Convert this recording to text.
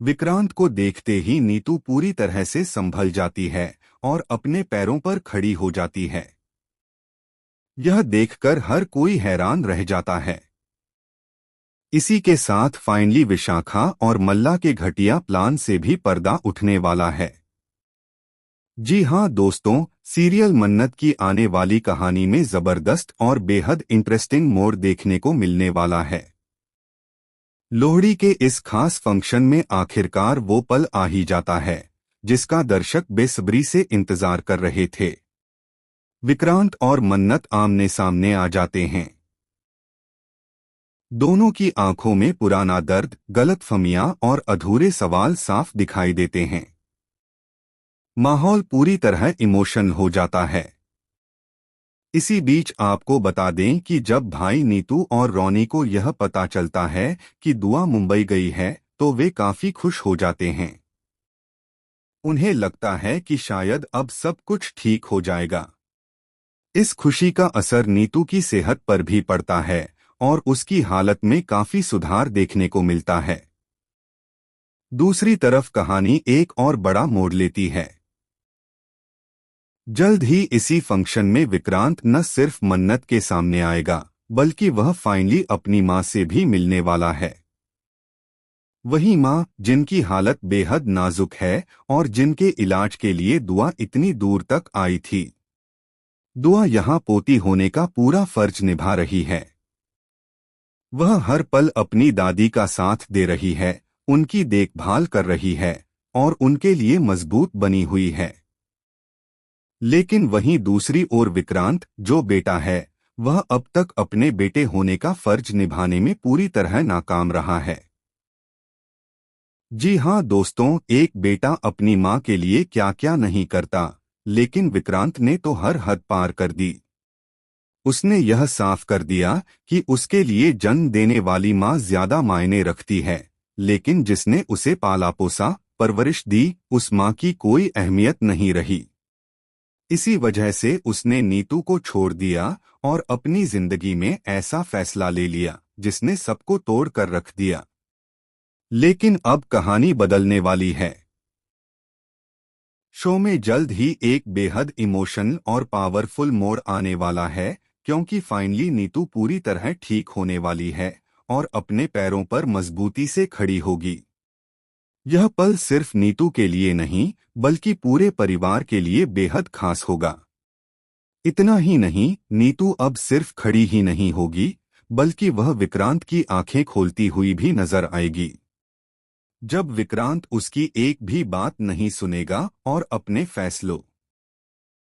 विक्रांत को देखते ही नीतू पूरी तरह से संभल जाती है और अपने पैरों पर खड़ी हो जाती है। यह देखकर हर कोई हैरान रह जाता है। इसी के साथ फाइनली विशाखा और मल्ला के घटिया प्लान से भी पर्दा उठने वाला है। जी हां दोस्तों, सीरियल मन्नत की आने वाली कहानी में जबरदस्त और बेहद इंटरेस्टिंग मोड़ देखने को मिलने वाला है। लोहड़ी के इस खास फंक्शन में आखिरकार वो पल आ ही जाता है जिसका दर्शक बेसब्री से इंतजार कर रहे थे। विक्रांत और मन्नत आमने सामने आ जाते हैं। दोनों की आंखों में पुराना दर्द, गलतफहमियां और अधूरे सवाल साफ दिखाई देते हैं। माहौल पूरी तरह इमोशनल हो जाता है। इसी बीच आपको बता दें कि जब भाई नीतू और रॉनी को यह पता चलता है कि दुआ मुंबई गई है तो वे काफी खुश हो जाते हैं। उन्हें लगता है कि शायद अब सब कुछ ठीक हो जाएगा। इस खुशी का असर नीतू की सेहत पर भी पड़ता है और उसकी हालत में काफी सुधार देखने को मिलता है। दूसरी तरफ कहानी एक और बड़ा मोड़ लेती है। जल्द ही इसी फंक्शन में विक्रांत न सिर्फ मन्नत के सामने आएगा बल्कि वह फाइनली अपनी मां से भी मिलने वाला है। वही मां जिनकी हालत बेहद नाजुक है और जिनके इलाज के लिए दुआ इतनी दूर तक आई थी। दुआ यहां पोती होने का पूरा फर्ज निभा रही है। वह हर पल अपनी दादी का साथ दे रही है, उनकी देखभाल कर रही है और उनके लिए मजबूत बनी हुई है। लेकिन वहीं दूसरी ओर विक्रांत जो बेटा है वह अब तक अपने बेटे होने का फर्ज निभाने में पूरी तरह नाकाम रहा है। जी हां दोस्तों, एक बेटा अपनी मां के लिए क्या क्या नहीं करता, लेकिन विक्रांत ने तो हर हद पार कर दी। उसने यह साफ कर दिया कि उसके लिए जन्म देने वाली मां ज्यादा मायने रखती है, लेकिन जिसने उसे पाला पोसा परवरिश दी उस मां की कोई अहमियत नहीं रही। इसी वजह से उसने नीतू को छोड़ दिया और अपनी जिंदगी में ऐसा फैसला ले लिया जिसने सबको तोड़ कर रख दिया। लेकिन अब कहानी बदलने वाली है। शो में जल्द ही एक बेहद इमोशनल और पावरफुल मोड़ आने वाला है, क्योंकि फाइनली नीतू पूरी तरह ठीक होने वाली है और अपने पैरों पर मजबूती से खड़ी होगी। यह पल सिर्फ नीतू के लिए नहीं बल्कि पूरे परिवार के लिए बेहद खास होगा। इतना ही नहीं, नीतू अब सिर्फ खड़ी ही नहीं होगी बल्कि वह विक्रांत की आंखें खोलती हुई भी नजर आएगी। जब विक्रांत उसकी एक भी बात नहीं सुनेगा और अपने फैसलों